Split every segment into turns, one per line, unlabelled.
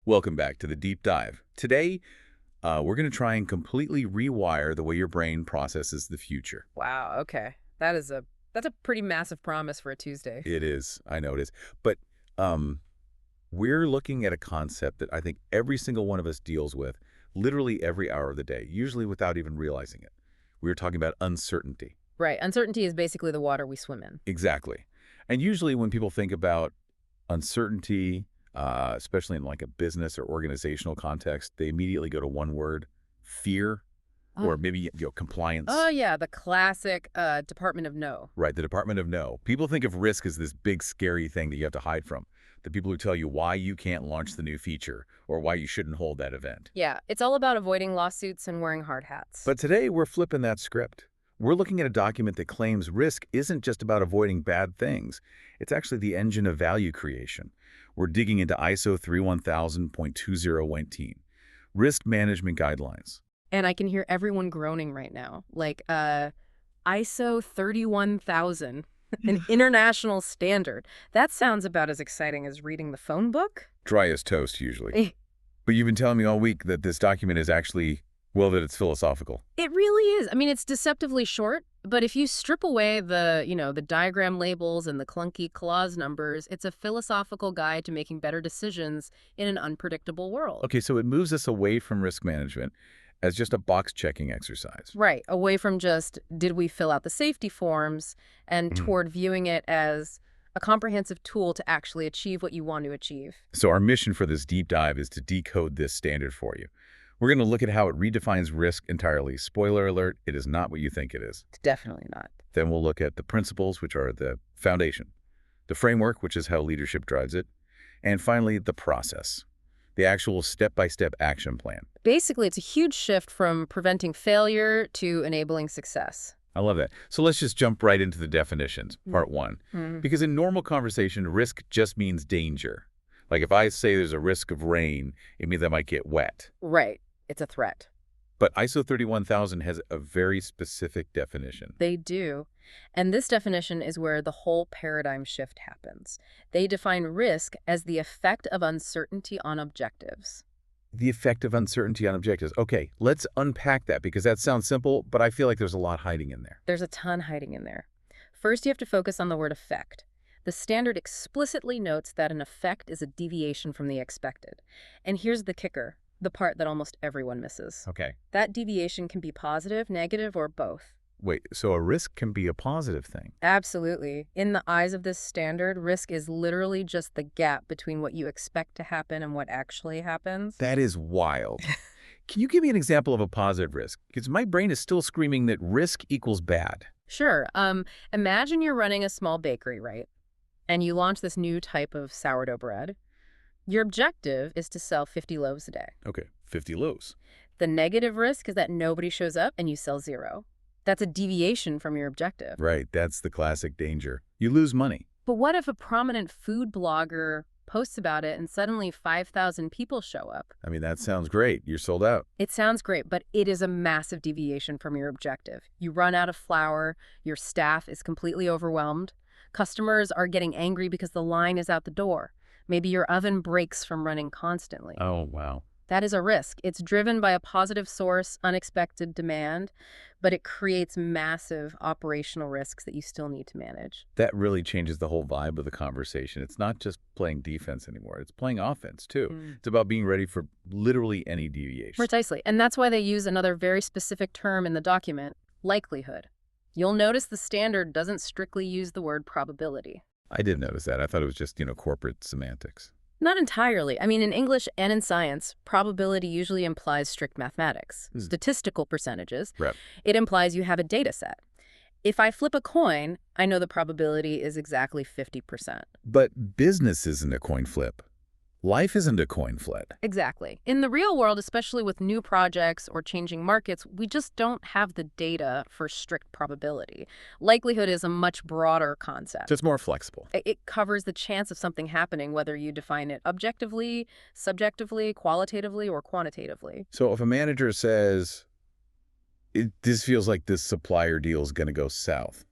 Welcome back to the deep dive. Today, we're going to try and completely rewire the way your brain processes the future.
Wow, okay. That's a pretty massive promise for a Tuesday.
It is. I know it is. But um, we're looking at a concept that I think every single one of us deals with literally every hour of the day, usually without even realizing it. We were talking about uncertainty.
Right. Uncertainty is basically the water we swim in.
Exactly. And usually when people think about uncertainty, especially in like a business or organizational context, they immediately go to one word, fear,
Oh,
or maybe compliance.
oh yeah, the classic Department of No.
Right, the Department of No. People think of risk as this big, scary thing that you have to hide from. The people who tell you why you can't launch the new feature or why you shouldn't hold that event.
Yeah, it's all about avoiding lawsuits and wearing hard hats.
But today, we're flipping that script. We're looking at a document that claims risk isn't just about avoiding bad things. It's actually the engine of value creation. We're digging into ISO 31000.2019, Risk Management Guidelines.
And I can hear everyone groaning right now. Like, ISO 31000, an international standard. That sounds about as exciting as reading the phone book.
Dry as toast, usually.
Eh,
But you've been telling me all week that this document is actually, well, that it's philosophical.
It really is. I mean, it's deceptively short, but if you strip away the diagram labels and the clunky clause numbers, it's a philosophical guide to making better decisions in an unpredictable world.
Okay, so it moves us away from risk management as just a box-checking exercise.
Right, away from just, did we fill out the safety forms, and
Mhm.
toward viewing it as a comprehensive tool to actually achieve what you want to achieve.
So our mission for this deep dive is to decode this standard for you. We're going to look at how it redefines risk entirely. Spoiler alert, it is not what you think it is.
It's definitely not.
Then we'll look at the principles, which are the foundation, the framework, which is how leadership drives it, and finally, the process, the actual step-by-step action plan.
Basically, it's a huge shift from preventing failure to enabling success.
I love that. So let's just jump right into the definitions, part one.
Mhm.
Because in normal conversation, risk just means danger. Like if I say there's a risk of rain, it means I might get wet.
Right, it's a threat.
But ISO 31000 has a very specific definition.
They do. And this definition is where the whole paradigm shift happens. They define risk as the effect of uncertainty on objectives.
The effect of uncertainty on objectives. Okay, let's unpack that because that sounds simple, but I feel like there's a lot hiding in there.
There's a ton hiding in there. First, you have to focus on the word effect. The standard explicitly notes that an effect is a deviation from the expected. And here's the kicker, the part that almost everyone misses.
Okay.
That deviation can be positive, negative, or both.
Wait, so a risk can be a positive thing.
Absolutely. In the eyes of this standard, risk is literally just the gap between what you expect to happen and what actually happens.
That is wild. Can you give me an example of a positive risk? Because my brain is still screaming that risk equals bad.
Sure. Imagine you're running a small bakery, right? And you launch this new type of sourdough bread. Your objective is to sell 50 loaves a day.
Okay, 50 loaves.
The negative risk is that nobody shows up and you sell 0. That's a deviation from your objective.
Right, that's the classic danger. You lose money.
But what if a prominent food blogger posts about it and suddenly 5,000 people show up?
I mean, that sounds great. You're sold out.
It sounds great, but it is a massive deviation from your objective. You run out of flour, your staff is completely overwhelmed, customers are getting angry because the line is out the door. Maybe your oven breaks from running constantly.
Oh, wow.
That is a risk. It's driven by a positive source, unexpected demand, but it creates massive operational risks that you still need to manage.
That really changes the whole vibe of the conversation. It's not just playing defense anymore. It's playing offense, too. It's about being ready for literally any deviation.
Precisely. And that's why they use another very specific term in the document, likelihood. You'll notice the standard doesn't strictly use the word probability.
I did notice that. I thought it was just, corporate semantics.
Not entirely. I mean, in English and in science, probability usually implies strict mathematics, statistical percentages.
Right.
It implies you have a data set. If I flip a coin, I know the probability is exactly 50%.
But business isn't a coin flip. Life isn't a coin flip.
Exactly. In the real world, especially with new projects or changing markets, we just don't have the data for strict probability. Likelihood is a much broader concept.
So it's more flexible.
It covers the chance of something happening, whether you define it objectively, subjectively, qualitatively, or quantitatively.
So if a manager says, this feels like this supplier deal is going to go south,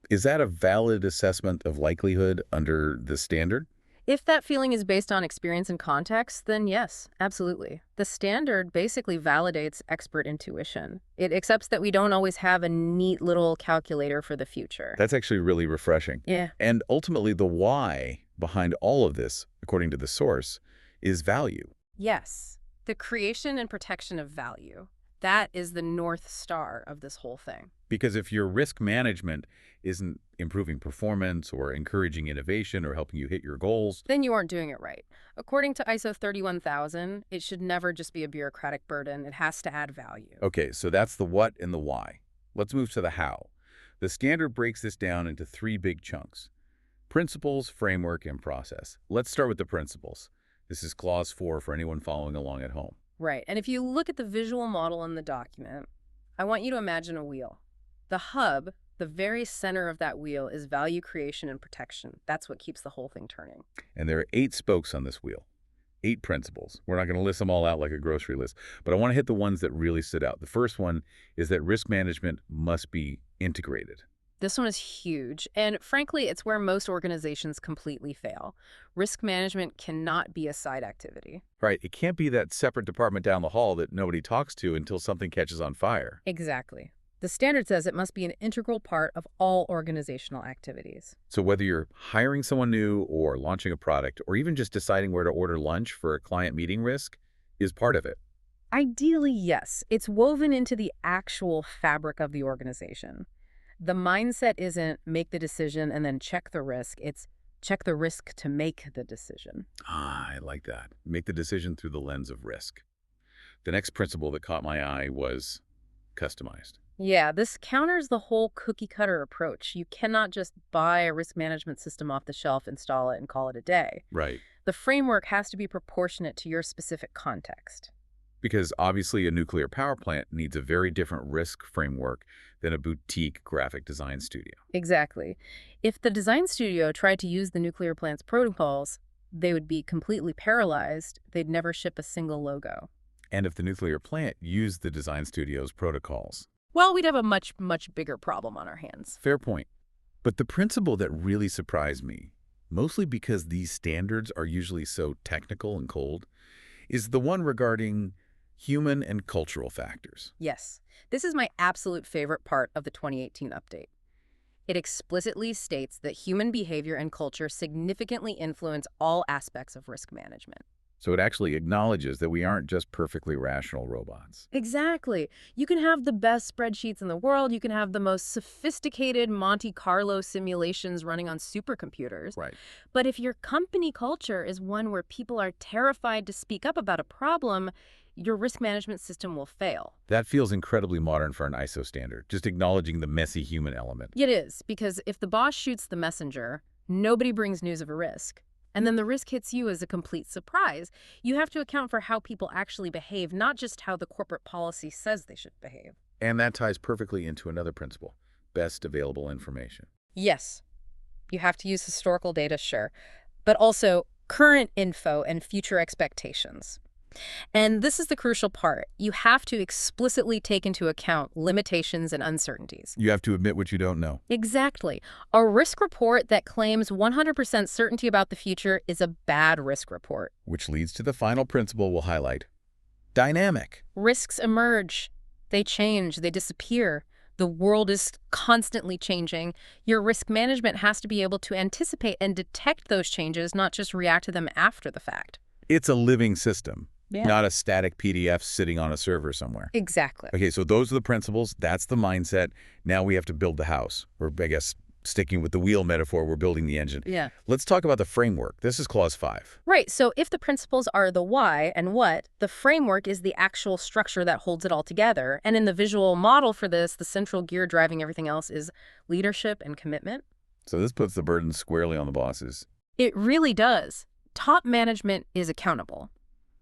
is that a valid assessment of likelihood under the standard?
If that feeling is based on experience and context, then yes, absolutely. The standard basically validates expert intuition. It accepts that we don't always have a neat little calculator for the future.
That's actually really refreshing.
Yeah.
And ultimately, the why behind all of this, according to the source, is value.
Yes. The creation and protection of value. That is the North Star of this whole thing.
Because if your risk management isn't improving performance or encouraging innovation or helping you hit your goals,
Then you aren't doing it right. According to ISO 31000, it should never just be a bureaucratic burden. It has to add value.
okay, so that's the what and the why. Let's move to the how. The standard breaks this down into three big chunks: principles, framework, and process. Let's start with the principles. This is clause 4 for anyone following along at home.
Right. And if you look at the visual model in the document, I want you to imagine a wheel. The hub, the very center of that wheel, is value creation and protection. That's what keeps the whole thing turning.
And there are 8 spokes on this wheel, 8 principles. We're not going to list them all out like a grocery list, but I want to hit the ones that really stood out. The first one is that risk management must be integrated.
This one is huge, and frankly, it's where most organizations completely fail. Risk management cannot be a side activity.
Right, it can't be that separate department down the hall that nobody talks to until something catches on fire.
Exactly. The standard says it must be an integral part of all organizational activities.
So whether you're hiring someone new or launching a product or even just deciding where to order lunch for a client meeting risk is part of it.
Ideally, yes. It's woven into the actual fabric of the organization. The mindset isn't make the decision and then check the risk. It's check the risk to make the decision.
I like that. Make the decision through the lens of risk. The next principle that caught my eye was customized.
Yeah, this counters the whole cookie cutter approach. You cannot just buy a risk management system off the shelf, install it, and call it a day.
Right.
The framework has to be proportionate to your specific context.
Because obviously a nuclear power plant needs a very different risk framework than a boutique graphic design studio.
Exactly. If the design studio tried to use the nuclear plant's protocols, they would be completely paralyzed. They'd never ship a single logo.
And if the nuclear plant used the design studio's protocols.
Well, we'd have a much, much bigger problem on our hands.
Fair point. But the principle that really surprised me, mostly because these standards are usually so technical and cold, is the one regarding human and cultural factors.
Yes, this is my absolute favorite part of the 2018 update. It explicitly states that human behavior and culture significantly influence all aspects of risk management.
So it actually acknowledges that we aren't just perfectly rational robots.
Exactly. You can have the best spreadsheets in the world. You can have the most sophisticated Monte Carlo simulations running on supercomputers.
Right.
But if your company culture is one where people are terrified to speak up about a problem, your risk management system will fail.
That feels incredibly modern for an ISO standard, just acknowledging the messy human element.
It is, because if the boss shoots the messenger, nobody brings news of a risk. And then the risk hits you as a complete surprise. You have to account for how people actually behave, not just how the corporate policy says they should behave.
And that ties perfectly into another principle, best available information.
Yes, you have to use historical data, sure, but also current info and future expectations. And this is the crucial part. You have to explicitly take into account limitations and uncertainties.
You have to admit what you don't know.
Exactly. A risk report that claims 100% certainty about the future is a bad risk report.
Which leads to the final principle we'll highlight. Dynamic.
Risks emerge. They change. They disappear. The world is constantly changing. Your risk management has to be able to anticipate and detect those changes, not just react to them after the fact.
It's a living system,
Yeah.
not a static PDF sitting on a server somewhere.
Exactly.
Okay, so those are the principles. That's the mindset. Now we have to build the house. Or I guess, sticking with the wheel metaphor, we're building the engine.
Yeah.
Let's talk about the framework. This is clause 5.
Right. So if the principles are the why and what, the framework is the actual structure that holds it all together. And in the visual model for this, the central gear driving everything else is leadership and commitment.
So this puts the burden squarely on the bosses.
It really does. Top management is accountable.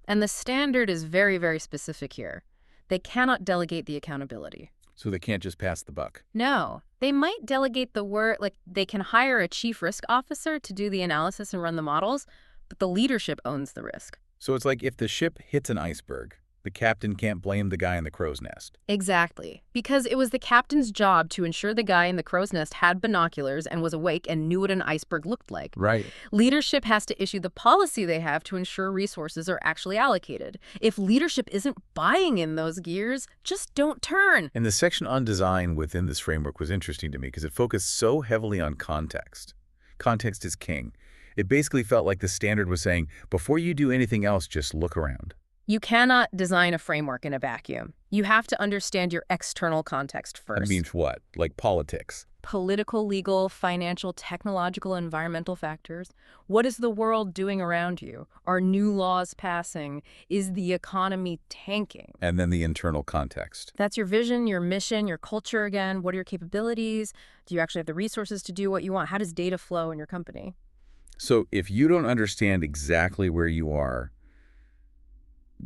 And the standard is very, very specific here. They cannot delegate the accountability.
So they can't just pass the buck.
No, they might delegate the work, like they can hire a chief risk officer to do the analysis and run the models, but the leadership owns the risk.
So it's like if the ship hits an iceberg, The captain can't blame the guy in the crow's nest.
Exactly. Because it was the captain's job to ensure the guy in the crow's nest had binoculars and was awake and knew what an iceberg looked like.
Right.
Leadership has to issue the policy they have to ensure resources are actually allocated. If leadership isn't buying in those gears, just don't turn.
And the section on design within this framework was interesting to me because it focused so heavily on context. Context is king. It basically felt like the standard was saying, before you do anything else, just look around.
You cannot design a framework in a vacuum. You have to understand your external context first.
That means what? Like politics.
Political, legal, financial, technological, environmental factors. What is the world doing around you? Are new laws passing? Is the economy tanking?
And then the internal context.
That's your vision, your mission, your culture again. What are your capabilities? Do you actually have the resources to do what you want? How does data flow in your company?
So if you don't understand exactly where you are,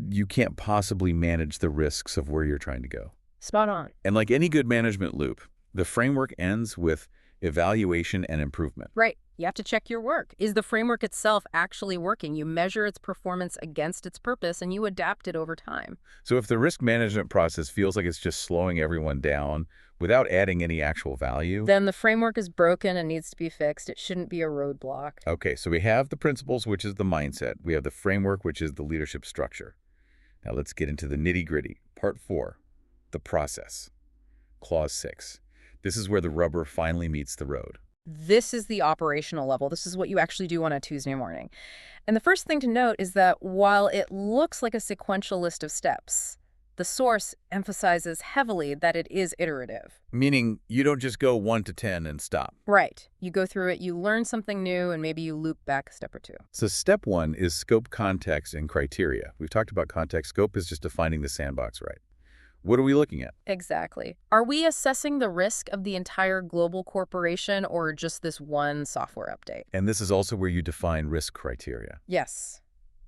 you can't possibly manage the risks of where you're trying to go.
Spot on.
And like any good management loop, the framework ends with evaluation and improvement.
Right. You have to check your work. Is the framework itself actually working? You measure its performance against its purpose, and you adapt it over time.
So if the risk management process feels like it's just slowing everyone down without adding any actual value,
Then the framework is broken and needs to be fixed. It shouldn't be a roadblock.
okay, so we have the principles, which is the mindset. We have the framework, which is the leadership structure. Now let's get into the nitty-gritty. Part 4, the process. Clause 6. This is where the rubber finally meets the road.
This is the operational level. This is what you actually do on a Tuesday morning. And the first thing to note is that while it looks like a sequential list of steps, the source emphasizes heavily that it is iterative.
Meaning you don't just go 1 to 10 and stop.
Right. You go through it, you learn something new, and maybe you loop back a step or two.
So step 1 is scope, context, and criteria. We've talked about context. Scope is just defining the sandbox, right? What are we looking at?
Exactly. Are we assessing the risk of the entire global corporation or just this one software update?
And this is also where you define risk criteria.
Yes.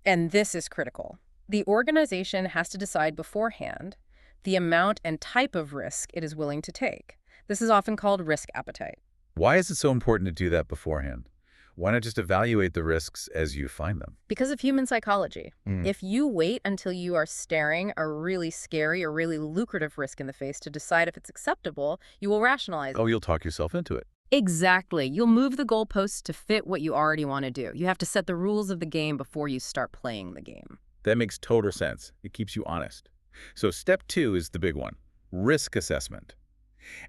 And this is critical. The organization has to decide beforehand the amount and type of risk it is willing to take. This is often called risk appetite.
Why is it so important to do that beforehand? Why not just evaluate the risks as you find them?
Because of human psychology. If you wait until you are staring a really scary or really lucrative risk in the face to decide if it's acceptable, you will rationalize it.
Oh, you'll talk yourself into it.
Exactly. You'll move the goalposts to fit what you already want to do. You have to set the rules of the game before you start playing the game.
That makes total sense. It keeps you honest. So step 2 is the big one, risk assessment.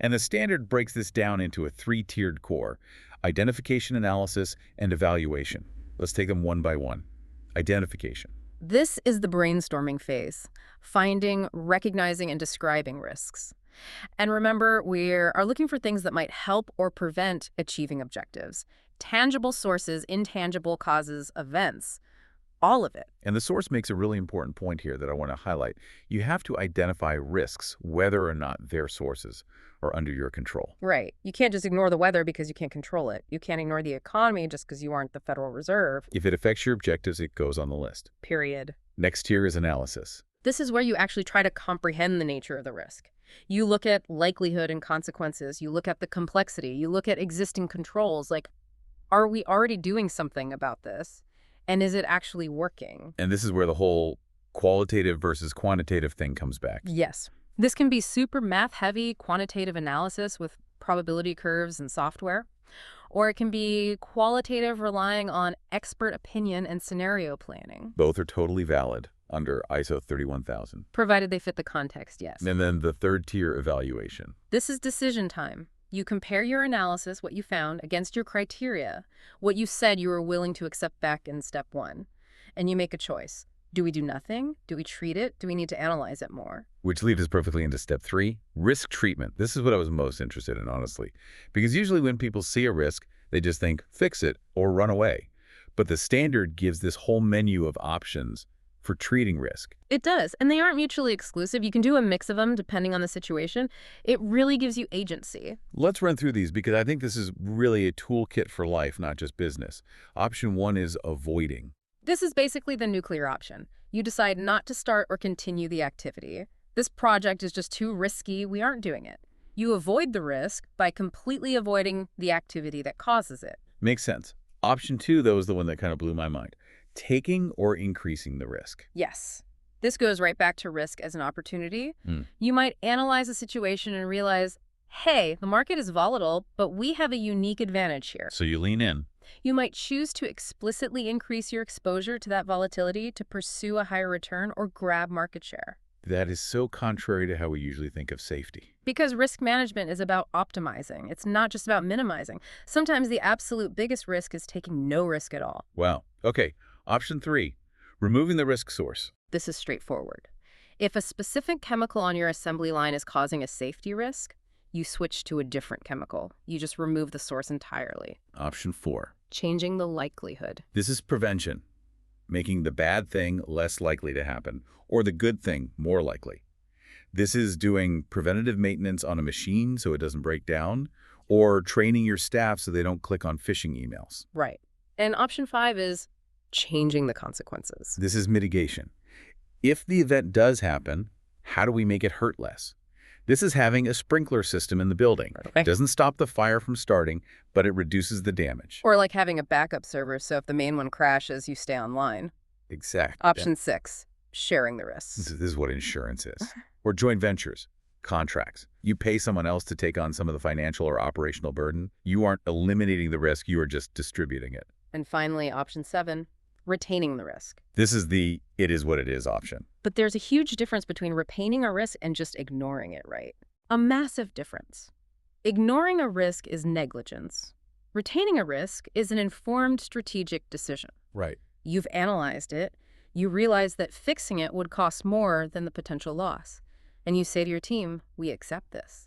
And the standard breaks this down into a 3-tiered core: identification, analysis, and evaluation. Let's take them one by one. Identification.
This is the brainstorming phase, finding, recognizing, and describing risks. And remember, we are looking for things that might help or prevent achieving objectives. Tangible sources, intangible causes, events. All of it.
And the source makes a really important point here that I want to highlight. You have to identify risks, whether or not their sources are under your control.
Right. You can't just ignore the weather because you can't control it. You can't ignore the economy just because you aren't the Federal Reserve.
If it affects your objectives, it goes on the list.
Period.
Next tier is analysis.
This is where you actually try to comprehend the nature of the risk. You look at likelihood and consequences. You look at the complexity. You look at existing controls. Like, are we already doing something about this? And is it actually working?
And this is where the whole qualitative versus quantitative thing comes back.
Yes. This can be super math-heavy quantitative analysis with probability curves and software, or it can be qualitative relying on expert opinion and scenario planning.
Both are totally valid under ISO 31000.
Provided they fit the context, yes.
And then the 3rd tier, evaluation.
This is decision time. You compare your analysis, what you found, against your criteria, what you said you were willing to accept back in step 1, and you make a choice. Do we do nothing? Do we treat it? Do we need to analyze it more?
Which leads us perfectly into step 3, risk treatment. This is what I was most interested in, honestly. Because usually when people see a risk, they just think, fix it or run away. But the standard gives this whole menu of options for treating risk.
It does, and they aren't mutually exclusive. You can do a mix of them depending on the situation. It really gives you agency.
Let's run through these because I think this is really a toolkit for life, not just business. Option 1 is avoiding.
This is basically the nuclear option. You decide not to start or continue the activity. This project is just too risky. We aren't doing it. You avoid the risk by completely avoiding the activity that causes it.
Makes sense. Option 2, though, is the one that kind of blew my mind. Taking or increasing the risk.
Yes. This goes right back to risk as an opportunity.
Hmm.
You might analyze a situation and realize, hey, the market is volatile, but we have a unique advantage here.
So you lean in.
You might choose to explicitly increase your exposure to that volatility to pursue a higher return or grab market share.
That is so contrary to how we usually think of safety.
Because risk management is about optimizing. It's not just about minimizing. Sometimes the absolute biggest risk is taking no risk at all.
Wow. Okay. Option 3, removing the risk source.
This is straightforward. If a specific chemical on your assembly line is causing a safety risk, you switch to a different chemical. You just remove the source entirely.
Option 4,
Changing the likelihood.
this is prevention, making the bad thing less likely to happen, or the good thing more likely. This is doing preventative maintenance on a machine so it doesn't break down, or training your staff so they don't click on phishing emails.
Right. And option 5 is changing the consequences.
This is mitigation. If the event does happen, how do we make it hurt less? This is having a sprinkler system in the building.
Okay.
It doesn't stop the fire from starting, but it reduces the damage.
Or like having a backup server, so if the main one crashes, you stay online.
Exactly.
Option 6, sharing the
This
risks.
is what insurance is. Or joint ventures, contracts. You pay someone else to take on some of the financial or operational burden. You aren't eliminating the risk, you are just distributing it.
And finally, option 7, retaining the risk.
This is the it is what it is option.
But there's a huge difference between retaining a risk and just ignoring it, right? A massive difference. Ignoring a risk is negligence. Retaining a risk is an informed strategic decision.
Right.
You've analyzed it. You realize that fixing it would cost more than the potential loss. And you say to your team, we accept this.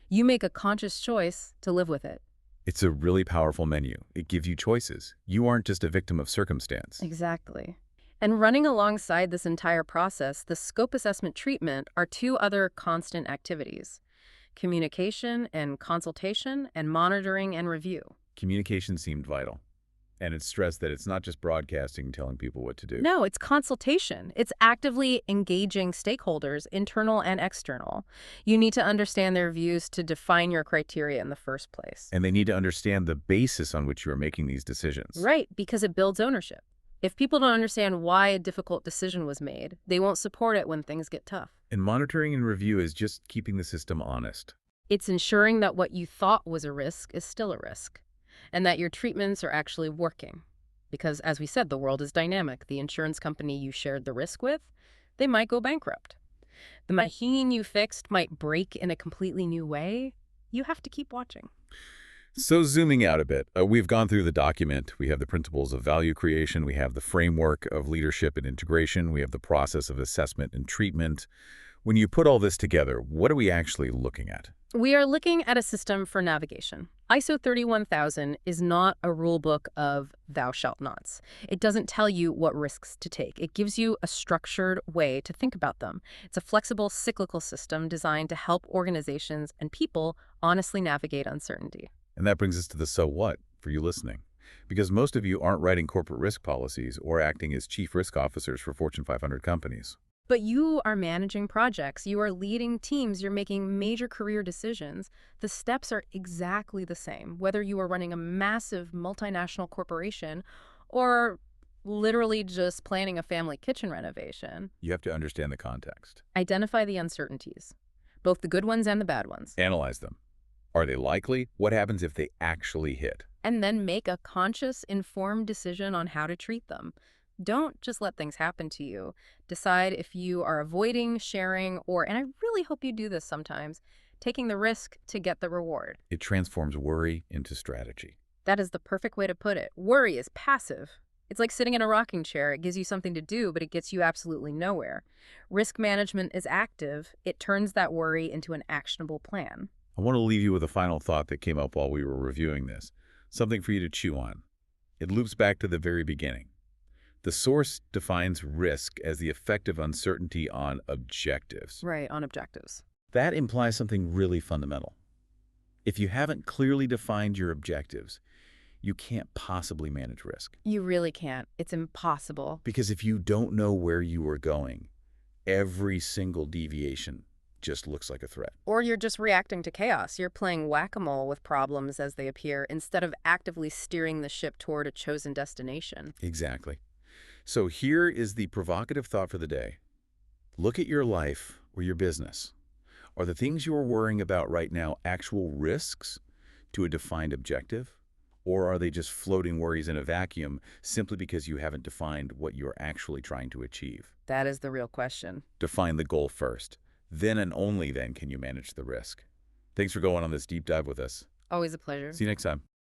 You make a conscious choice to live with it.
It's a really powerful menu. It gives you choices. You aren't just a victim of circumstance.
Exactly. And running alongside this entire process, the scope assessment treatment are 2 other constant activities: communication and consultation, and monitoring and review.
Communication seemed vital. And it's stressed that it's not just broadcasting telling people what to do.
No, it's consultation. It's actively engaging stakeholders, internal and external. You need to understand their views to define your criteria in the first place.
And they need to understand the basis on which you are making these decisions.
Right, because it builds ownership. If people don't understand why a difficult decision was made, they won't support it when things get tough.
And monitoring and review is just keeping the system honest.
It's ensuring that what you thought was a risk is still a risk, and that your treatments are actually working. Because, as we said, the world is dynamic. The insurance company you shared the risk with, they might go bankrupt. The machine you fixed might break in a completely new way. You have to keep watching.
So zooming out a bit, we've gone through the document. We have the principles of value creation. We have the framework of leadership and integration. We have the process of assessment and treatment. When you put all this together, what are we actually looking at?
We are looking at a system for navigation. ISO 31000 is not a rule book of thou shalt nots. It doesn't tell you what risks to take. It gives you a structured way to think about them. It's a flexible, cyclical system designed to help organizations and people honestly navigate uncertainty.
And that brings us to the so what for you listening. Because most of you aren't writing corporate risk policies or acting as chief risk officers for Fortune 500 companies.
But you are managing projects, you are leading teams, you're making major career decisions. The steps are exactly the same, whether you are running a massive multinational corporation or literally just planning a family kitchen renovation.
You have to understand the context.
Identify the uncertainties, both the good ones and the bad ones,
Analyze them. Are they likely? What happens if they actually hit?
and then make a conscious, informed decision on how to treat them. Don't just let things happen to you. Decide if you are avoiding, sharing, or, and I really hope you do this sometimes, taking the risk to get the reward.
It transforms worry into strategy.
That is the perfect way to put it. Worry is passive. It's like sitting in a rocking chair. It gives you something to do, but it gets you absolutely nowhere. Risk management is active. It turns that worry into an actionable plan.
I want to leave you with a final thought that came up while we were reviewing this, something for you to chew on. It loops back to the very beginning. The source defines risk as the effect of uncertainty on objectives.
Right, on objectives.
That implies something really fundamental. If you haven't clearly defined your objectives, you can't possibly manage risk.
You really can't. It's impossible.
Because if you don't know where you are going, every single deviation just looks like a threat.
Or you're just reacting to chaos. You're playing whack-a-mole with problems as they appear instead of actively steering the ship toward a chosen destination.
Exactly. So here is the provocative thought for the day. Look at your life or your business. Are the things you're worrying about right now actual risks to a defined objective? Or are they just floating worries in a vacuum simply because you haven't defined what you're actually trying to achieve?
That is the real question.
Define the goal first. Then and only then can you manage the risk. Thanks for going on this deep dive with us.
Always a pleasure.
See you next time.